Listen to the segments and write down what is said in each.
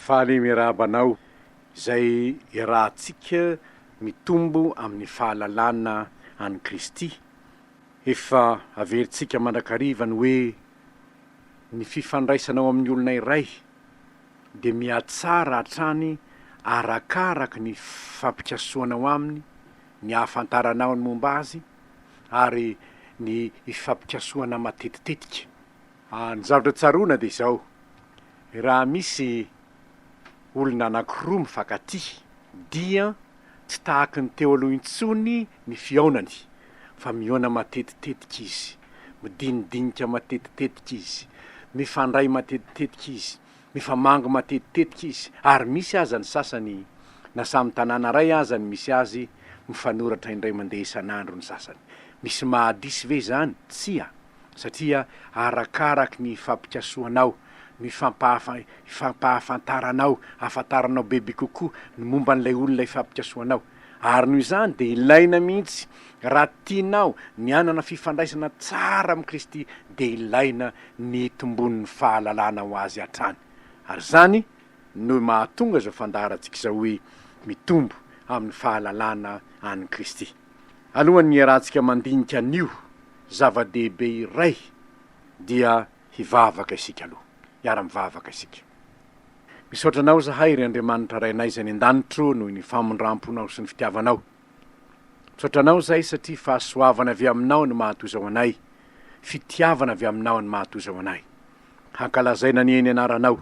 Faly mirabanao izay irahantsika mitombo amin'ny fahalalana any Kristy. Efa averintsika mandrakarivany hoe ny fifandraisanao amin'ny olona iray dia mihatsara hatrany arakaraka ny fampikasoanao aminy, ny hafantaranao ny momba azy ary ny fampikasoana matetitetika. Ny zavatra tsaroana dia izao, raha misy olona anankiroa mifankatia dia tsy tahaka ny teo aloha intsony ny fihaonany, fa mihaona matetitetika izy, midinidinika matetitetika izy, mifandray matetitetika izy, mifamanga matetitetika izy. Ary misy aza ny sasany na samy tanàna ray aza ny misy azy mifanoratra indray mandeha isan'andro ny sasany. Misy mahadisy ve zany? Tsia, satria arakaraka ny fampikasoanao, ny fampahafantaranao, afantaranao bebe kokoa ny momba n'ilay olona fampikasoanao. Ary noho izany dia ilaina mihitsy raha tianao ny anana fifandraisana tsara amin'ny Kristy dia ilaina ny tombon'ny fahalalana ho azy hatrany. Ary zany no mahatonga zao fandaharantsika izao hoe mitombo amin'ny fahalalana any Kristy. Alohan'ny iarahantsika mandinika an'io zava-dehibe iray dia hivavaka isika aloha, hiara-mivavaka isika. Misaotra anao zahay ry Andriamanitra rainay izay ny an-danitro noho ny famondramponao sy ny fitiavanao. Misaotra anao zahay satria fahasoavana avy aminao no mahatozao anay, fitiavana avy aminao no mahatozao anay. Hankalazaina ny eny anaranao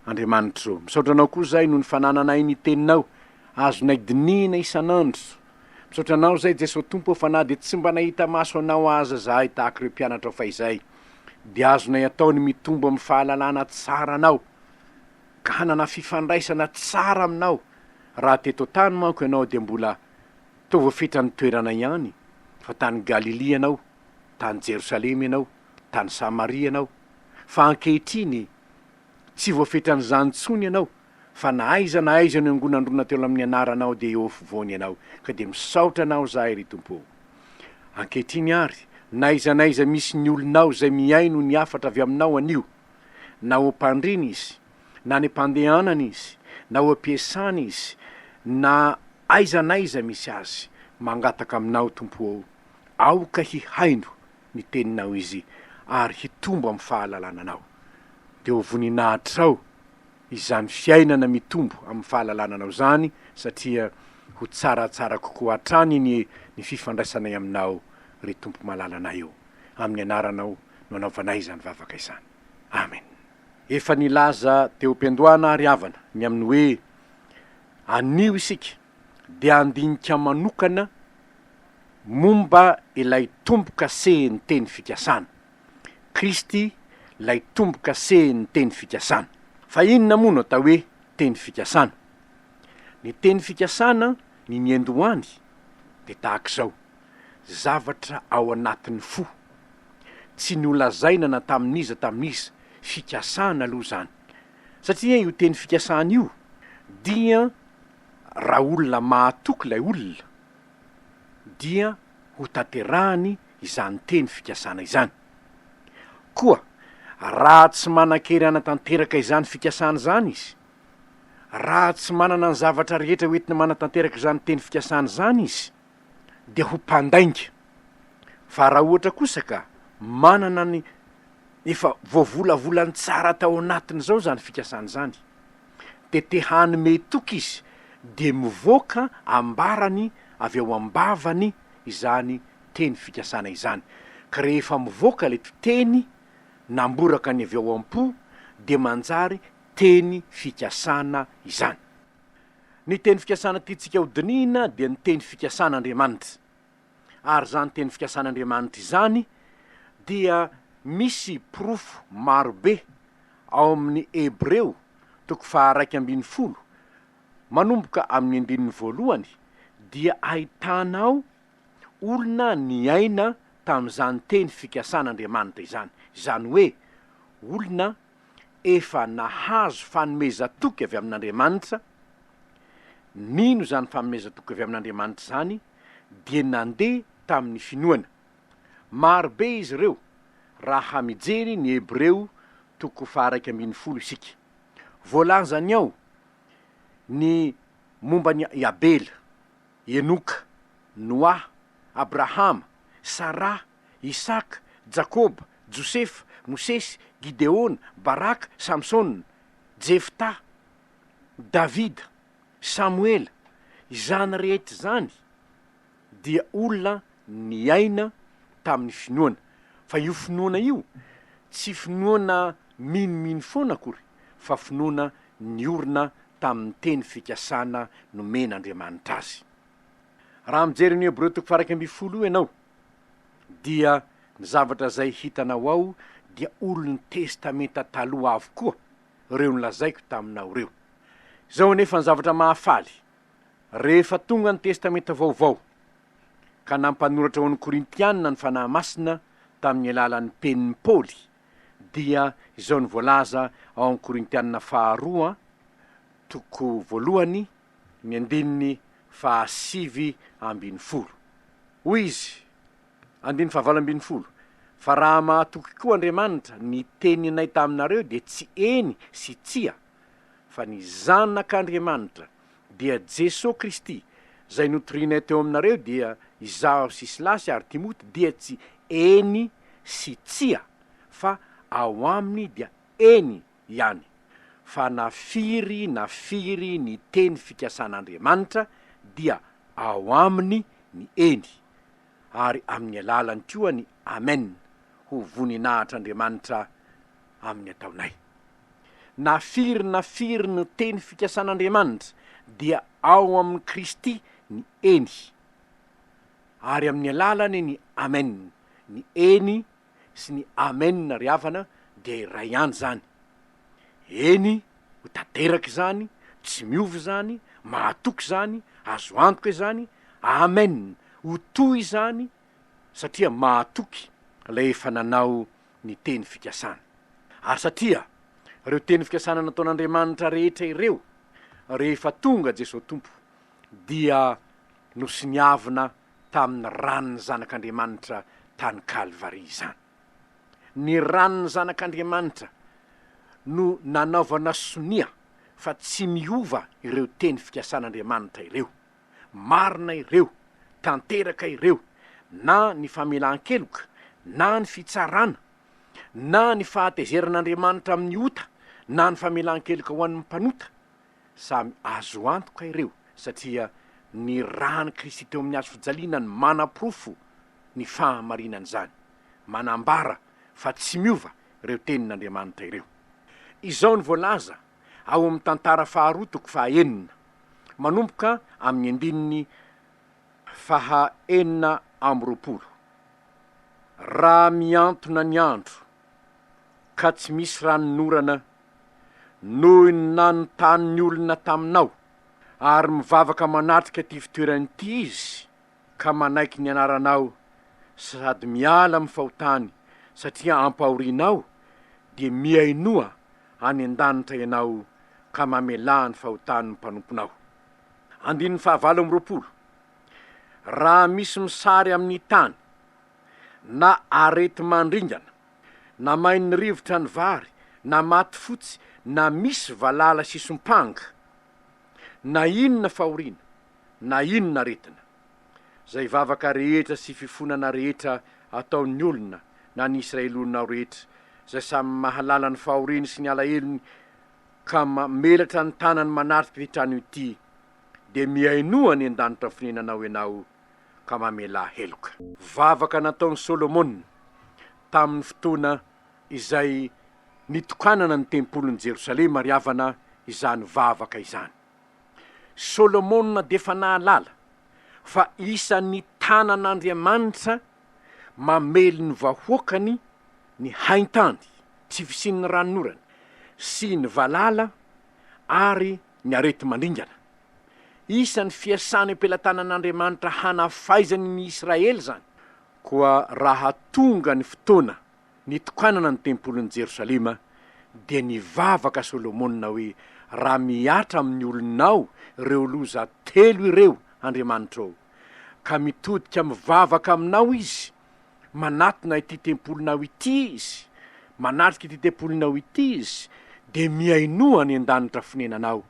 Andriamanitro. Misaotra anao koa zahay noho ny fanananay ny teninao azonay dinihina isan'andro. Misaotra anao zay Jesosy Tompo fa na dia tsy mba nahita maso anao aza zahay tahaka ireo mpianatra fa izay, dia azonay ataony mitombo amin'ny fahalalana tsara anao, ka hanana fifandraisana tsara aminao. Raha teto tany manko ianao dia mbola toa voafetra ny toerana ihany, fa tany Galilia ianao, tany Jerosalema ianao, tany Samaria ianao, fa ankehitriny tsy voafetra n'izany intsony ianao, fa na aiza no angonandrona teo amin'ny anaranao dia eo afovoany ianao. Ka dia misaotra anao zahay ry Tompo. Ankehitriny ary na aiza misy ny olonao izay miaino ny hafatra avy aminao anio, na ho mpandrina izy, na ny mpandehanana izy, na ho ampiasana izy, na aiza misy azy, mangataka aminao Tompo, aoka hihaino ny teninao izy ary hitombo amin'ny fahalalananao. Dia ho voninahitrao izany fiainana mitombo amin'ny fahalalananao zany, satria ho tsaratsara kokoa hatrany ny fifandraisanay aminao ry Tompo malalana eo. Amin'ny anaranao no anaovanay izany vavaka izany. Amen. Efa nilaza teo am-piandohana ary havana ny amin'ny hoe anio isika dia andinika manokana momba ilay tombokase ny teny fikasana. Kristy ilay tombokase ny teny fikasana. Fa inona moa no atao hoe teny fikasana? Ny teny fikasana ny niandohany dia tahaka izao: zavatra ao anatin'ny fo, tsy nolazaina na tamin'iza fikasana aloha zany. Satria io teny fikasana io dia raha olona mahatoky ilay olona dia ho tanterahany izany teny fikasana izany. Koa raha tsy manan-kery hanatanteraka izany fikasana izany izy, raha tsy manana ny zavatra rehetra hoentina manatanteraka izany teny fikasana izany izy, dia ho mpandainga. Fa raha ohatra kosa ka manana ny efa voavolavolany tsara tao anatiny zao zany fikasana izany, dia te hanome toky izy, dia mivoaka ambarany avy ao ambavany izany teny fikasana izany. Ka rehefa mivoaka ilay teny namboraka ny avy ao am-po dia manjary teny fikasana izany. Ny teny fikasana tiantsika ho dinihina dia ny teny fikasan'Andriamanitra. Ary zany teny fikasan'Andriamanitra izany dia misy porofo marobe ao amin'ny Hebreo 1:12, manomboka amin'ny 1:1 dia ahitanao olona niaina tamin'izany teny fikasan'Andriamanitra izany. Izany hoe olona efa nahazo fanomezatoky avy amin'Andriamanitra. Nino zany fanomezatoky avy amin'Andriamanitra zany? Dia nandeha tamin'ny finoana. Marobe izy ireo raha mijery ny Hebreo 1:12 isika. voalazany ao ny momba ny Abela, Enoka, Noa, Abrahama, Sara, Isaka, Jakoba, Josefa, Mosesy, Gideona, Baraka, Samsona, Jefta, Davida, Samuela, izany rehetra zany dia olona niaina tamin'ny finoana. Fa io finoana io tsy finoana miniminy foana akory, fa finoana niorina tamin'ny teny fikasana nomen'Andriamanitra azy. Raha mijery ny Hebreo 12 ianao, dia ny zavatra zay hitanao ao dia olon'ny testamenta taloha avokoa reo nolazaiko taminao reo. Zao nefa ny zavatra mahafaly, rehefa tonga ny testamenta vaovao ka nampanoratra ho an'ny Korintianina ny fanahy masina tamin'ny alalan'ny penin'ny Paoly, dia izao ny voalaza ao amin'ny Korintianina 2 toko 1 ny 7:20. Hoy izy, 7:20, fa raha mahatoky koa Andriamanitra ny teninay taminareo dia tsy eny sy tsia, fa ny zanak'Andriamanitra dia Jesosy Kristy zay notorinay teo aminareo, dia izaho sy Silasy ary Timoty dia tsy eny sy tsia, fa ao aminy dia eny ihany. Fa nafiry ny teny fikasan'Andriamanitra dia ao aminy ny eny, ary amin'ny alalany koa ny amen ho voninahitr'Andriamanitra amin'ny ataonay. Nafiry ny teny fikasan'Andriamanitra dia ao amin'ny Kristy ny eny, ary amin'ny alalany ny amen. Ny eny sy ny amen ry havana dia iray ihany zany. Eny ho tanteraky zany, tsy miovy zany, mahatoky zany, azo antoka zany. Amen ho toy zany, satria mahatoky ilay efa nanao ny teny fikasana. Ary satria reo teny fikasana nataon'Andriamanitra rehetra ireo, rehefa tonga Jesosy Tompo, dia nosiniavina tamin'ny ranony zanak'Andriamanitra tany Kalvari zany. Ny ranony zanak'Andriamanitra no nanaovana sonia fa tsy miova ireo teny fikasan'Andriamanitra ireo. Marina ireo, tanteraka ireo, na ny famelan-keloka, na ny fitsarana, na ny fahatezerin'Andriamanitra amin'ny ota, na ny famelan-keloka ho an'ny mpanota, samy azo antoka ireo, satria ny rany Kristy teo amin'ny hazo fijaliana ny manaprofo ny fahamarinany zany, manambara fa tsy miova ireo tenin'Andriamanitra ireo. Izao ny voalaza ao amin'ny tantara 2 toko 9, manomboka amin'ny 9:20. Raha miantona ny andro ka tsy misy ranonorana noho ny nanontany olona taminao, ary mivavaka manatrika ty fitoerany ty izy, ka manaiky ny anaranao sady miala amin'ny fahotany, satria ampahorinao dia miainoa any an-danitra ianao ka mamela ny fahotany ny mpanomponao. 9:20. Raha misy misary amin'ny tany na arety mandringana, na main'ny rivotra ny vary, na maty fotsy, na misy valala sisompanga, na inona fahoriana, na inona aretina, zay vavaka rehetra sy fifonana rehetra ataon'ny olona na ny Israelonao rehetra, zay samy mahalala ny fahoriany sy ny alahelony, ka mamelatra ny tanany manatrika ty trano ity, de miainoa ny an-danitra fonenanao ianao ka mamela heloka. Vavaka nataon'ny Solomona tamin'ny fotoana izay nitokanana ny tempolin'ny Jerosalema ry havana izany vavaka izany. Solomona defa nahalala fa isan'ny tanan'Andriamanitra mamely ny vahoakany ny haintany, tsy fisian'ny ranonorana, sy ny valala ary ny arety mandringana. Isan'ny fiasany ampelantanan'Andriamanitra hanafaizany ny Israely zany. Koa raha tonga ny fotoana nitokanana ny tempolin'ny Jerosalema, dia nivavaka Solomona hoe raha miatra amin'ny olonao reo loza 3 ireo Andriamanitra ao, ka mitodika mivavaka aminao izy, manatona ity tempolinao ity izy, manatrika ity tempolinao ity izy, de miainoa ny an-danitra fonenanao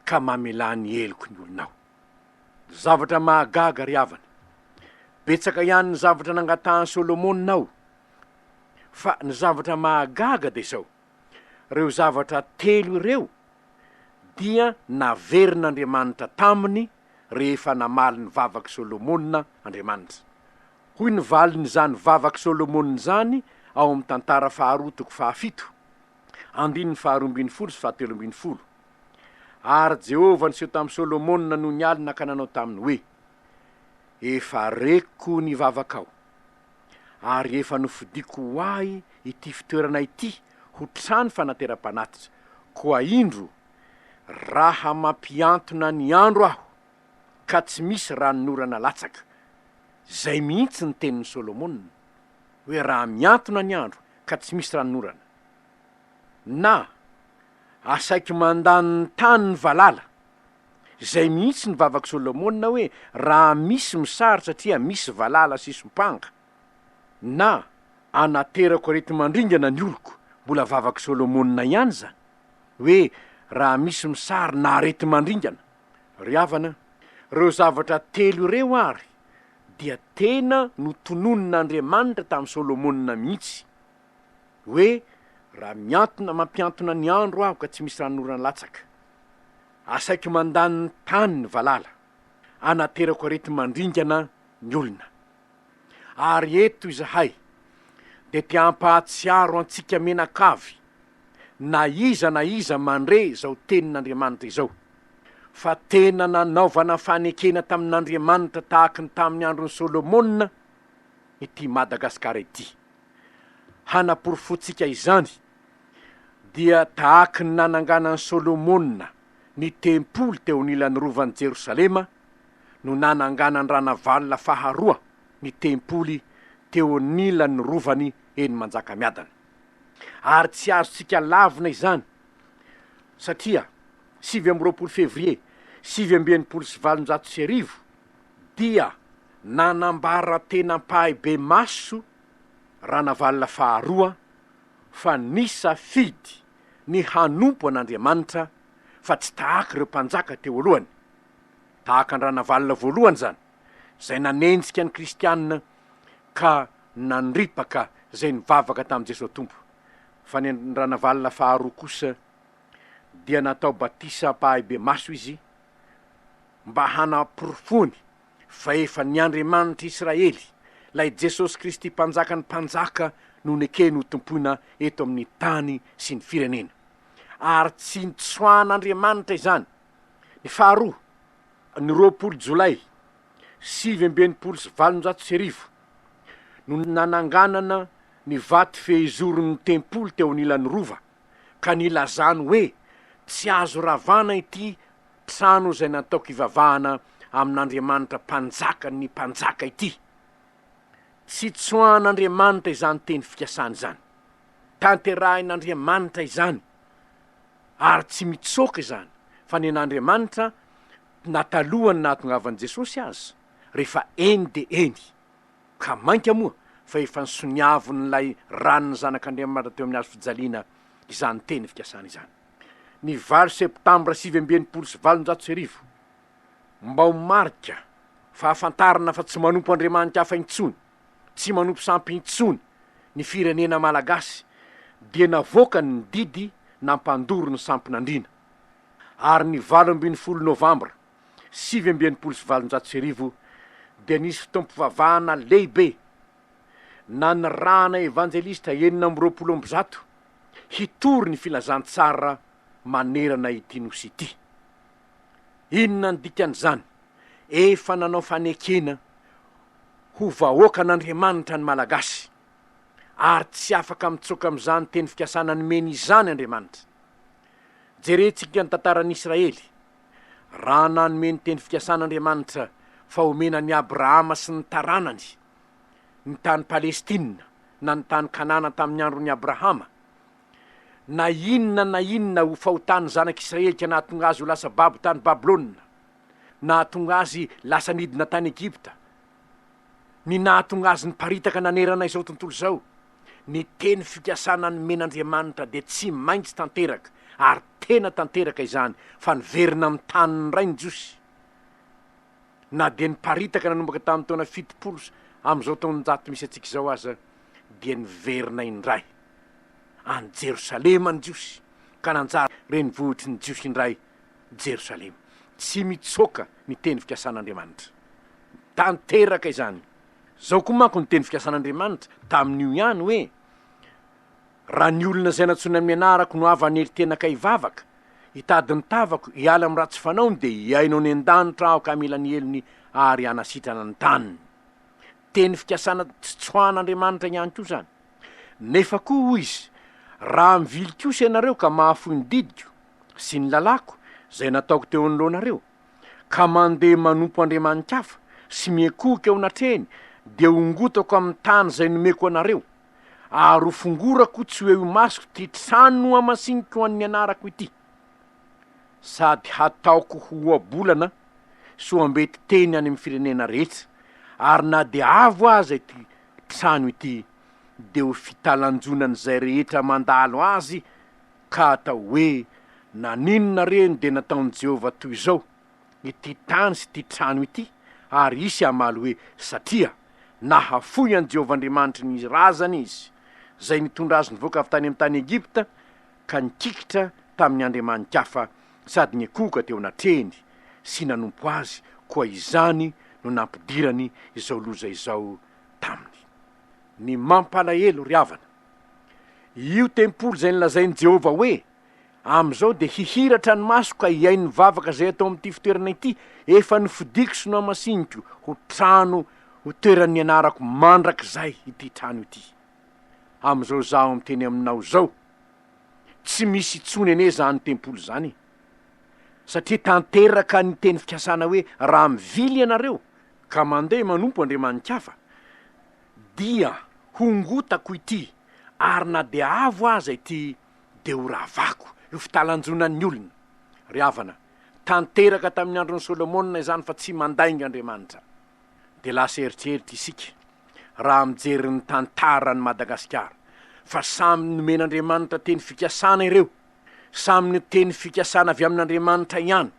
ka mamela ny eloko ny olonao. Zavatra mahagaga ry havana, betsaka ihany ny zavatra nangatahany Solomonina fa ny zavatra mahagaga de zao: reo zavatra telo ireo dia naverin'Andriamanitra taminy rehefa namaly ny vavaky Solomonina Andriamanitra. Hoy ny valin'izany vavaky Solomonina zany ao amin'ny tantara faharoa toko fahafito, andininy faharoambin'ny folo sy fahateloambin'ny folo. Ary Jehova niseho tamin'ny Solomonina no ny alina ka nanao taminy hoe: efa reko ny vavakao, ary efa nofidiko ho ahy ity fitoerana ity ho trano fanateram-panatitra, koa indro raha mampiantona ny andro aho ka tsy misy ranonorana latsaka. Zay mihitsy ny tenin'ny Solomonina, hoe raha miantona ny andro ka tsy misy ranonorana. Na asaiky mandany ny tany ny valala, zay mihitsy ny vavaky Solomonina hoe raha misy misary satria misy valala sisy mipanga. Na anaterako arety mandringana ny oloko, mbola vavaky Solomonina ihany zany, hoe raha misy misary na arety mandringana. Ry havana, reo zavatra telo ireo ary dia tena notonon'Andriamanitra tamin'ny Solomonina mihitsy, hoe raha mampiantona ny andro aho ka tsy misy ranonorana latsaka, asaiky mandany ny tany ny valala, anaterako arety mandringana ny olona. Ary eto izahay de te hampahatsiaro antsika menakavy na iza mandre zao tenin'Andriamanitra izao, fa tena nanaovana fanekena tamin'Andriamanitra tahaka ny tamin'ny andron'ny Solomonina ity Madagasikara ity. Hanaporofotsika izany dia tahaka ny nananganan'ny Solomonina ny tempoly teo anilan'ny rovan'i Jerosalema, no nananganany ranavalona faharoa ny tempoly teo anilan'ny rovany eny Manjakamiadana. Ary tsy azontsika lavina izany satria 7 Février 1970 dia nanambara tena mpahay be maso ranavalona faharoa fa nisafidy ny hanompo an'Andriamanitra fa tsy tahaka ireo mpanjaka teo alohany. Tahaka ny ranavalona voalohany zany, zay nanenjika ny kristianina ka nandripaka zay nivavaka tamin'i Jesosy Tompo. Fa ny ranavalona faharoa kosa dia natao batisa mpahay be maso izy, mba hanaporofony fa efa ny Andriamanitra Israely, lay Jesosy Kristy mpanjaka ny mpanjaka, no nekeny ho tompoina eto amin'ny tany sy ny firenena. Ary tsy nitsoan'Andriamanitra izany. Ny faharoa, ny 20 Jolay 1970 no nananganana ny vaty fehizoron'ny tempoly teo anilan'ny rova, ka nilazany hoe tsy azo ravana ity trano zay nataoko ivavahana amin'Andriamanitra mpanjaka ny mpanjaka ity. Tsy tsoan'Andriamanitra izany teny fikasana izany, tanterahin'Andriamanitra izany, ary tsy mitsoka izany, fa ny an'Andriamanitra natalohany nahatongavan'i Jesosy azy rehefa eny de eny, ka mainka moa fa efa nisoniavon'ilay ranony zanak'Andriamanitra teo amin'ny hazo fijaliana izany teny fikasana izany. Ny 20 Septambra 1970 mba ho marika fahafantarana fa tsy manompo Andriamanitra hafa intsony, tsy manompo sampy intsony ny firenena malagasy, dia navoaka ny didy nampandoro ny sampinandrina. Ary ny 18 Novambra 1970 dia nisy fitompovavahana lehibe na nirahana evanjelista 920 hitory ny filazantsara manerana ity nosy ity. Inona ny dikan'izany? Efa nanao fanekena ho vahoaka an'Andriamanitra ny malagasy, ary tsy afaka mitsoka amin'izany teny fikasana ny meny izany Andriamanitra. Jerentsika ny tantaran'i Israely, raha nanome ny teny fikasan'Andriamanitra fa omena ny Abrahama sy ny taranany ny tany Palestina na ny tany Kanana tamin'ny andron'ny Abrahama, na inona ho fahotany zanak'Israely ka nahatonga azy ho lasa babo tany Babilôna, nahatonga azy lasa nidina tany Egypta, ny nahatonga azy ny paritaka nanerana izao tontolo izao, ny teny fikasana ny men'Andriamanitra dia tsy maintsy tanteraka, ary tena tanteraka izany, fa niverina amin'ny taniny ray ny Josy. Na dia niparitaka nanomboka tamin'ny taona 70 amin'izao taonjato misy antsika izao aza, dia niverina indray any Jerosalema ny Josy, ka nanjary renivohitry ny Josy indray Jerosalema. Tsy mitsoaka ny teny fikasan'Andriamanitra, tanteraka izany. Zao koa manko ny teny fikasan'Andriamanitra tamin'io ihany hoe, raha ny olona izay natsoina amin'ny anarako no avy hanery tenaka hivavaka, hitady ny tavako, hiala amin'ny ratsy fanaony, dia hiainao ny an-danitra aho ka mila ny helony ary hanasitrana ny taniny. Teny fikasana tsy tsoan'Andriamanitra ihany koa zany. Nefa koa hoy izy, raha mivily kosa ianareo ka mahafoy ny didiko sy ny lalako zay nataoko teo anoloanareo, ka mandeha manompo andriamanikafa sy miekoka eo natreny, dia ongotako amin'ny tany zay nomeko anareo, ary ho fongorako tsy hoe ho masoko ty trano amasiniko ho an'ny anarako ity, sady hataoko ho abolana sy ho ambety teny any amin'ny firenena rehetra, ary na dia avo aza ity trano ity, dia ho fitalanjonan'izay rehetra mandalo azy, ka atao hoe naninona reny dia nataon'i Jehova toy izao ity tany sy ity trano ity, ary isy amaly hoe satria nahafoy an Jehova Andriamanitra ny razany izy zay nitondra azy nivoaka avy tany amin'ny tany Egipta, ka nikikitra tamin'ny andriamanikafa sady nikoka teo natreny, sy nanompo azy koa izany no nampidirany izao loza izao taminy. Ny mampalahelo ry havana, io tempolo zay nilazain'i Jehova hoe am'izao dia hihiratra ny maso ka hiainy vavaka zay atao amin'ity fitoerana ity, efa nifidiko sy no amasiniko ho trano ho toeran'ny anarako mandrak'izay ity trano ity. Am'izao zaho miteny aminao zao, tsy misy itsony ene zany tempolo zany, satria tanteraka ny teny fikasana hoe raha mivily ianareo ka mandeha manompo andriamanikafa, dia hongotako ity, ary na dia avo aza ity, dia ho ravako, io fitalanjonan'ny olona. Ry havana, tanteraka tamin'ny andron'ny Solomona izany fa tsy mandainga Andriamanitra. Dia lasa eritreritry isika raha mijery ny tantarany Madagasikara, fa samy nomen'Andriamanitra teny fikasana ireo, samy ny teny fikasana avy amin'Andriamanitra ihany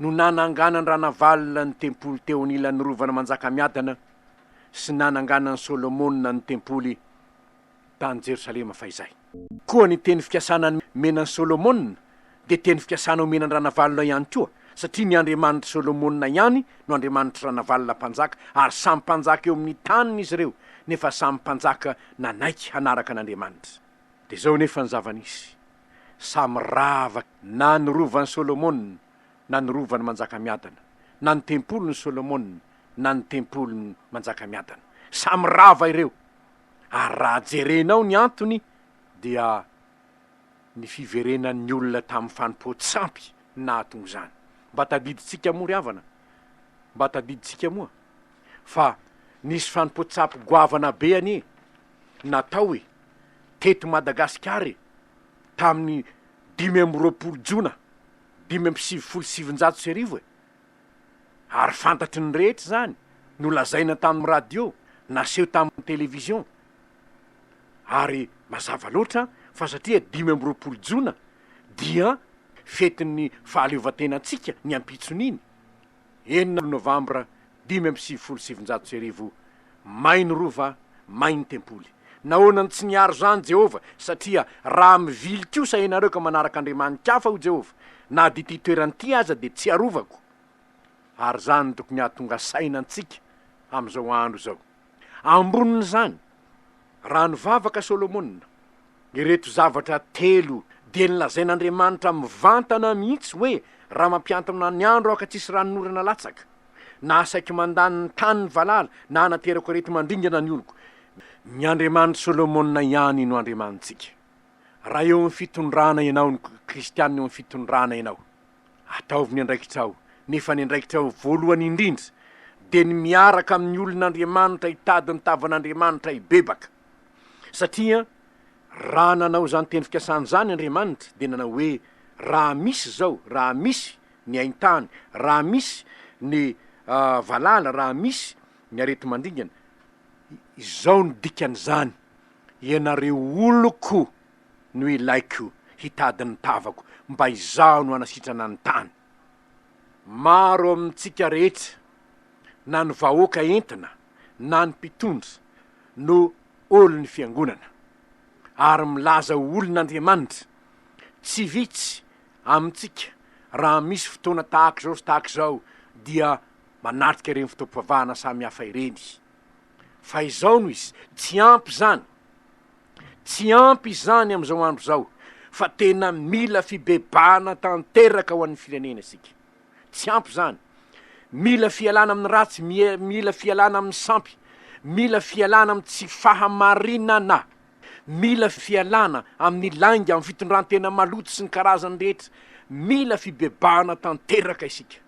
no nananganany ranavalina ny tempoly teo anilan'ny rovana Manjakamiadana, sy nananganany Solomona ny tempoly tany Jerosalema fa izay. Koa ny teny fikasana menan'ny Solomona dia teny fikasana omenany ranavalina ihany koa, satria ny Andriamanitra Solomona ihany no Andriamanitra ranavalina mpanjaka, ary samy mpanjaka eo amin'ny taniny izy ireo, nefa samy mpanjaka nanaiky hanaraka an'Andriamanitra. Dia zao nefa ny zava-nisy, samy ravaka na ny rovan'ny Solomona na ny rovan'ny Manjakamiadana, na ny tempolon'ny Solomona na ny tempolon'ny Manjakamiadana, samy rava ireo. Ary raha jerenao ny antony, dia ny fiverenan'ny olona tamin'ny fanompoatsampy nahatonga zany. Mba tadiditsika moa ry havana, mba tadiditsika moa, fa nisy fanompoatsampy goavana be anie natao hoe teto Madagasikara tamin'ny 5 jona 577 ary fantatry ny rehetra zany, no lazaina tamin'ny radio, naseho tamin'ny televizion, ary mazava loatra fa satria 5 jona dia fetin'ny fahaleovantenantsika ny ampitsoniny, 9 novambra 577 mainy rova, mainy tempoly. Nahoanany tsy niaro zany Jehova, satria raha mivily kosa ianareo ka manaraka andriamanikafa ho Jehova, na dia ty toeran'ity aza dia tsy arovako. Ary zany tokony hahatonga sainantsika am'izao andro zao. Amboniny zany, raha nivavaka Solomona ireto zavatra telo, dia nilazain'Andriamanitra mivantana mihitsy hoe raha mampiantana ny andro aka tsisy ranonorana latsaka, na asaiky mandany ny tany ny valala, na anaterako reto mandringana ny oloko, ny Andriamanitra Solomona ihany no Andriamanitsika. Raha eo amin'ny fitondrana ianao, ny kristianina eo amin'ny fitondrana ianao, ataovy ny andraikitrao, nefa ny andraikitrao voalohany indrindra dia ny miaraka amin'ny olon'Andriamanitra hitady ny tavan'Andriamanitra hibebaka. Satria raha nanao zany teny fikasana zany Andriamanitra, dia nanao hoe raha misy zao, raha misy ny haintany, raha misy ny valala, raha misy ny arety mandringana, izao ny dikan'izany ianareo oloko no ilaiko hitadiny tavako mba izaho no anasitrana ny tany. Maro amintsika rehetra, na ny vahoaka entina na ny mpitondra no olon'ny fiangonana ary milaza olon'Andriamanitra. Tsy vitsy amintsika raha misy fotoana tahaka zao sy tahaka zao dia manatrika ireny fotoam-pivavahana samy hafa ireny. Fa izao no izy tsy ampy zany, tsy ampy izany am'izao andro zao, fa tena mila fibebahana tanteraka ho an'ny firenena isika. Tsy ampy zany. Mila fialana amin'ny ratsy, mila fialana amin'ny sampy, mila fialana amin'ny tsy fahamarinana, mila fialana amin'ny langa, amin'ny fitondrantena maloto sy ny karazany rehetra. Mila fibebahana tanteraka isika.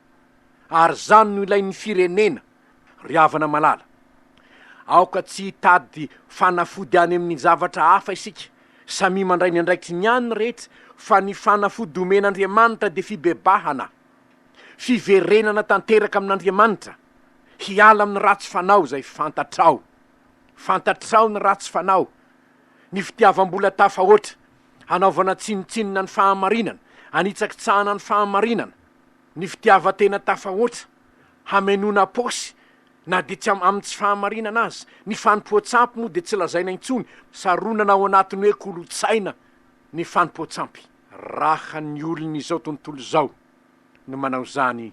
Ary zany no ilain'ny firenena. Ry havana malala, aoka tsy hitady fanafody any amin'ny zavatra hafa isika, samy mandray ny andraikitry ny any rehetra, fa ny fanafody omen'Andriamanitra de fibebahana, fiverenana tanteraka amin'Andriamanitra, hiala amin'ny ratsy fanao zay fantatrao ny ratsy fanao, ny fitiavam-bola tafahoatra, hanaovana tsinotsinona ny fahamarinana, anitsakitsahana ny fahamarinana, ny fitiavan-tena tafahoatra, hamenona posy na de tsy amin'ny tsy fahamarinana azy, ny fanompoatsampy moa de tsy lazaina intsony, saronana ao anatiny hoe kolotsaina ny fanompoatsampy. Raha ny olona izao tontolo zao no manao zany,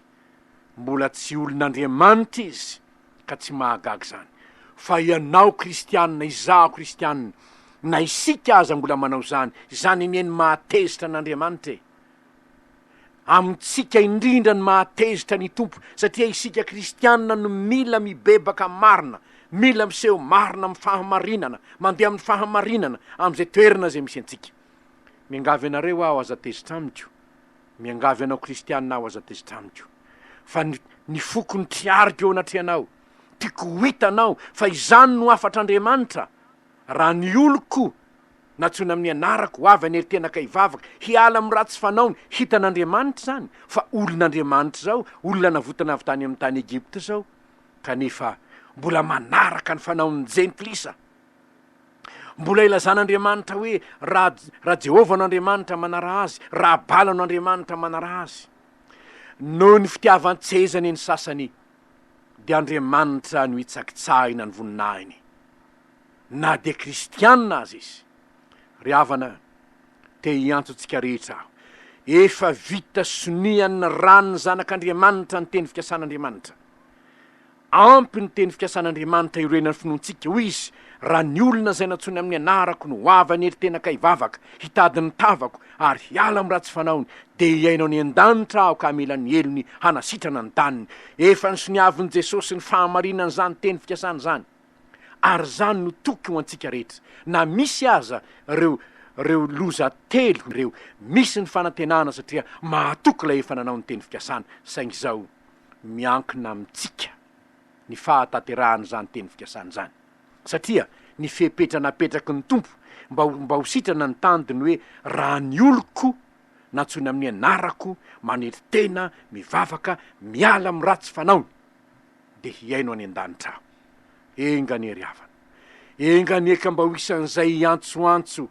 mbola tsy olon'Andriamanitra izy ka tsy mahagaga zany. Fa ianao kristianina, izaho kristianina, na isika aza mbola manao zany, zany mieny mahatezitra an'Andriamanitra. Amintsika indrindra ny mahatezitra ny tompo, satria isika kristianina no mila mibebaka marina, mila miseho marina amin'ny fahamarinana, mandeha amin'ny fahamarinana am'izay toerana zay misy antsika. Miangavy anareo aho aza tezitra amiko, miangavy anao kristianina aho aza tezitra amiko, fa ny foko ny triariko eo anatrehanao, tiako ho hitanao fa izany no afatr'Andriamanitra. Raha ny oloko natsona amin'ny anarako ho avy aneritena ka hivavaka, hiala amin'ny ratsy fanaony, hitan'Andriamanitra zany. Fa olon'Andriamanitra zao, olona navotana avy tany amin'ny tany Egypta zao, kanefa mbola manaraka ny fanaony jentilisa. Mbola ilazan'Andriamanitra hoe raha Jehovah n'Andriamanitra manara azy, raha bala n'Andriamanitra manara azy. Noho ny fitiavan-tsezany ny sasany, de Andriamanitra no hitsakitsahina ny voninahiny, na de kristianina azy izy. Ry havana, te hiantotsika rehetra aho, efa vita sonian'ny ranony zanak'Andriamanitra ny teny fikasan'Andriamanitra. Ampy ny teny fikasan'Andriamanitra irenany finoantsika ho izy, raha ny olona zay natsony amin'ny anarako no avy aneritena ka hivavaka, hitadiny tavako ary hiala amin'ny ratsy fanaony, de hiainao ny an-danitra aho ka mila ny elony hanasitrana ny taniny. Efa ny soniavin'i Jesosy ny fahamarinana zany teny fikasana zany. Ary zany no toky ho antsika rehetra. Na misy aza reo loza telo, reo misy ny fanantenana satria mahatoky lay efa nanao ny teny fikasana, saingy zao miankina amintsika ny fahatanterahany zany teny fikasana zany. Satria ny fepetra napetraky ny tompo mba ho sitrana ny tandiny hoe raha ny oloko natsony amin'ny anarako maneritena, mivavaka, miala amin'ny ratsy fanaony, de hiaino any an-danitra aho. Engany ry havana, engany eka mba ho isan'izay antsoantso